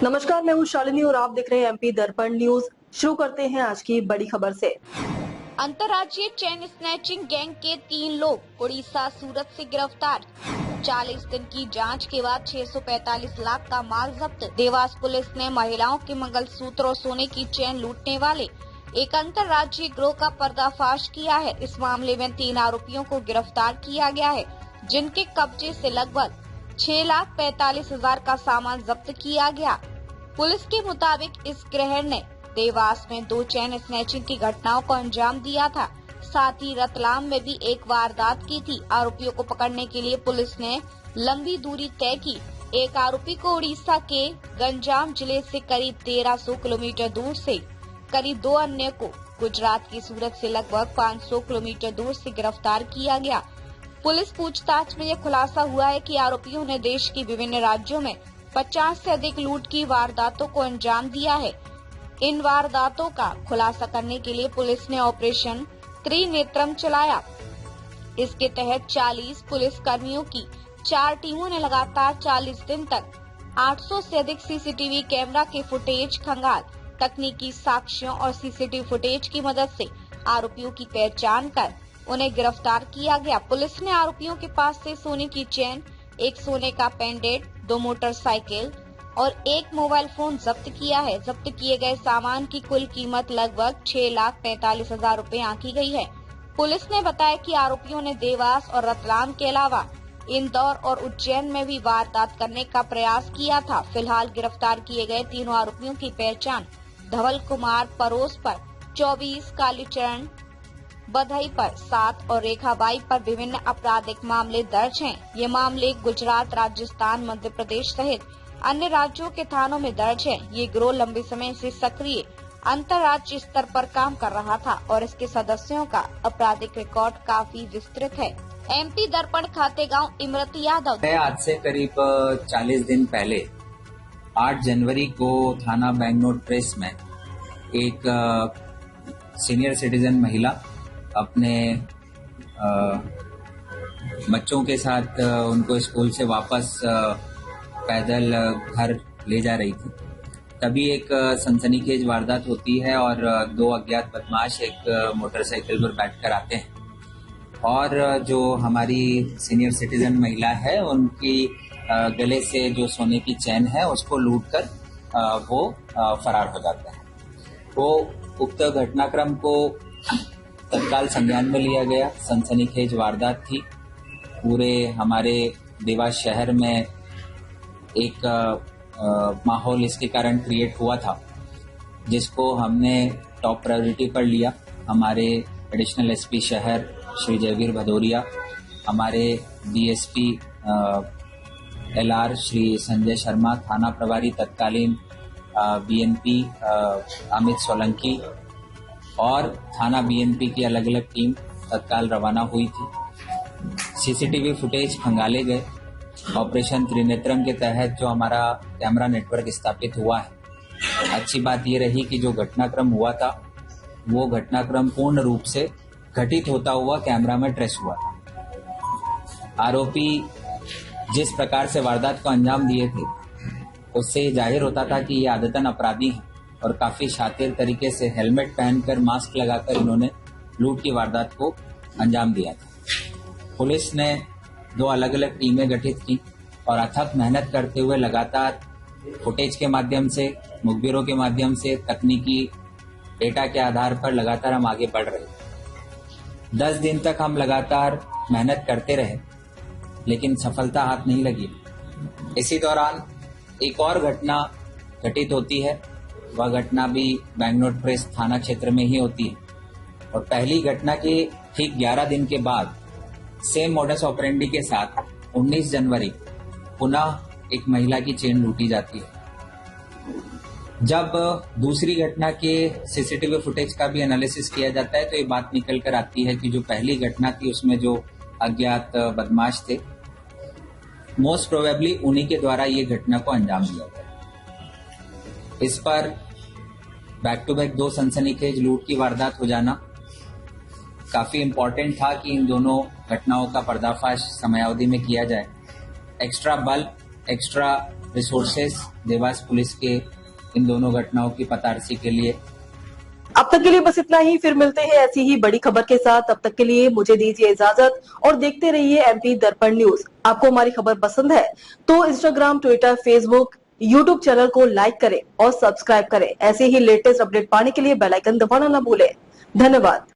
नमस्कार, मैं हूँ शालिनी और आप देख रहे हैं एमपी दर्पण न्यूज। शुरू करते हैं आज की बड़ी खबर से। अंतर्राज्यीय चेन स्नैचिंग गैंग के 3 लोग उड़ीसा सूरत से गिरफ्तार। 40 दिन की जांच के बाद 645 लाख का माल जब्त। देवास पुलिस ने महिलाओं के मंगलसूत्र और सोने की चेन लूटने वाले एक अंतर्राज्यीय गिरोह का पर्दाफाश किया है। इस मामले में 3 आरोपियों को गिरफ्तार किया गया है, जिनके कब्जे से लगभग 6,45,000 का सामान जब्त किया गया। पुलिस के मुताबिक इस गिरोह ने देवास में 2 चेन स्नैचिंग की घटनाओं को अंजाम दिया था। साथ ही रतलाम में भी एक वारदात की थी। आरोपियों को पकड़ने के लिए पुलिस ने लंबी दूरी तय की। एक आरोपी को उड़ीसा के गंजाम जिले से करीब 1300 किलोमीटर दूर से, करीब 2 अन्य को गुजरात की सूरत से लगभग 500 किलोमीटर दूर से गिरफ्तार किया गया। पुलिस पूछताछ में यह खुलासा हुआ है कि आरोपियों ने देश के विभिन्न राज्यों में 50 से अधिक लूट की वारदातों को अंजाम दिया है। इन वारदातों का खुलासा करने के लिए पुलिस ने ऑपरेशन त्रिनेत्रम चलाया। इसके तहत 40 पुलिस कर्मियों की 4 टीमों ने लगातार 40 दिन तक 800 से अधिक सीसीटीवी कैमरा के फुटेज खंगाल, तकनीकी साक्ष्यों और सीसीटीवी फुटेज की मदद से आरोपियों की पहचान कर उन्हें गिरफ्तार किया गया। पुलिस ने आरोपियों के पास से सोने की चेन, एक सोने का पेंडेंट, 2 मोटरसाइकिल और 1 मोबाइल फोन जब्त किया है। जब्त किए गए सामान की कुल कीमत लगभग 6,45,000 रूपए आंकी गई है। पुलिस ने बताया कि आरोपियों ने देवास और रतलाम के अलावा इंदौर और उज्जैन में भी वारदात करने का प्रयास किया था। फिलहाल गिरफ्तार किए गए तीनों आरोपियों की पहचान धवल कुमार परोस पर 24, कालीचरण बधई पर 7 और रेखाबाई पर विभिन्न आपराधिक मामले दर्ज हैं। ये मामले गुजरात, राजस्थान, मध्य प्रदेश सहित अन्य राज्यों के थानों में दर्ज है। ये गिरोह लंबे समय से सक्रिय अंतर्राज्यीय स्तर पर काम कर रहा था और इसके सदस्यों का आपराधिक रिकॉर्ड काफी विस्तृत है। एमपी दर्पण खातेगांव इमरती यादव। आज से करीब 40 दिन पहले 8 जनवरी को थाना बैंगनोट प्रेस में एक सीनियर सिटीजन महिला अपने बच्चों के साथ उनको स्कूल से वापस पैदल घर ले जा रही थी। तभी एक सनसनीखेज वारदात होती है और 2 अज्ञात बदमाश एक मोटरसाइकिल पर बैठकर आते हैं और जो हमारी सीनियर सिटीजन महिला है उनकी गले से जो सोने की चेन है उसको लूटकर वो फरार हो जाता है। वो उक्त घटनाक्रम को तत्काल संज्ञान में लिया गया। सनसनीखेज वारदात थी। पूरे हमारे देवास शहर में एक माहौल इसके कारण क्रिएट हुआ था, जिसको हमने टॉप प्रायोरिटी पर लिया। हमारे एडिशनल एसपी शहर श्री जयवीर भदौरिया, हमारे डीएसपी एलआर श्री संजय शर्मा, थाना प्रभारी तत्कालीन बीएनपी अमित सोलंकी और थाना बीएनपी की अलग अलग टीम तत्काल रवाना हुई थी। सीसीटीवी फुटेज खंगाले गए। ऑपरेशन त्रिनेत्रम के तहत जो हमारा कैमरा नेटवर्क स्थापित हुआ है, अच्छी बात ये रही कि जो घटनाक्रम हुआ था वो घटनाक्रम पूर्ण रूप से घटित होता हुआ कैमरा में ट्रेस हुआ था। आरोपी जिस प्रकार से वारदात को अंजाम दिए थे उससे जाहिर होता था कि ये आदतन अपराधी हैं और काफी शातिर तरीके से हेलमेट पहनकर, मास्क लगाकर इन्होंने लूट की वारदात को अंजाम दिया था। पुलिस ने 2 अलग अलग टीमें गठित की और अथक मेहनत करते हुए लगातार फुटेज के माध्यम से, मुखबिरों के माध्यम से, तकनीकी डेटा के आधार पर लगातार हम आगे बढ़ रहे। 10 दिन तक हम लगातार मेहनत करते रहे, लेकिन सफलता हाथ नहीं लगी। इसी दौरान एक और घटना घटित होती है। वह घटना भी बैंगनोट प्रेस थाना क्षेत्र में ही होती है और पहली घटना के ठीक 11 दिन के बाद सेम मॉडस ऑपरेंडी के साथ 19 जनवरी पुनः एक महिला की चेन लूटी जाती है। जब दूसरी घटना के सीसीटीवी फुटेज का भी एनालिसिस किया जाता है तो ये बात निकल कर आती है कि जो पहली घटना थी उसमें जो अज्ञात बदमाश थे, मोस्ट प्रोबेबली उन्हीं के द्वारा ये घटना को अंजाम दिया गया। इस पर बैक टू बैक 2 सनसनीखेज लूट की वारदात हो जाना काफी इम्पोर्टेंट था कि इन दोनों घटनाओं का पर्दाफाश समयावधि में किया जाए। एक्स्ट्रा बल, एक्स्ट्रा रिसोर्सेस देवास पुलिस के इन दोनों घटनाओं की पतारसी के लिए। अब तक के लिए बस इतना ही, फिर मिलते हैं ऐसी ही बड़ी खबर के साथ। तब तक के लिए मुझे दीजिए इजाजत और देखते रहिए एमपी दर्पण न्यूज। आपको हमारी खबर पसंद है तो Instagram, Twitter, Facebook, YouTube channel को लाइक करें और सब्सक्राइब करें। ऐसे ही लेटेस्ट अपडेट पाने के लिए बेल आइकन दबाना न भूलें। धन्यवाद।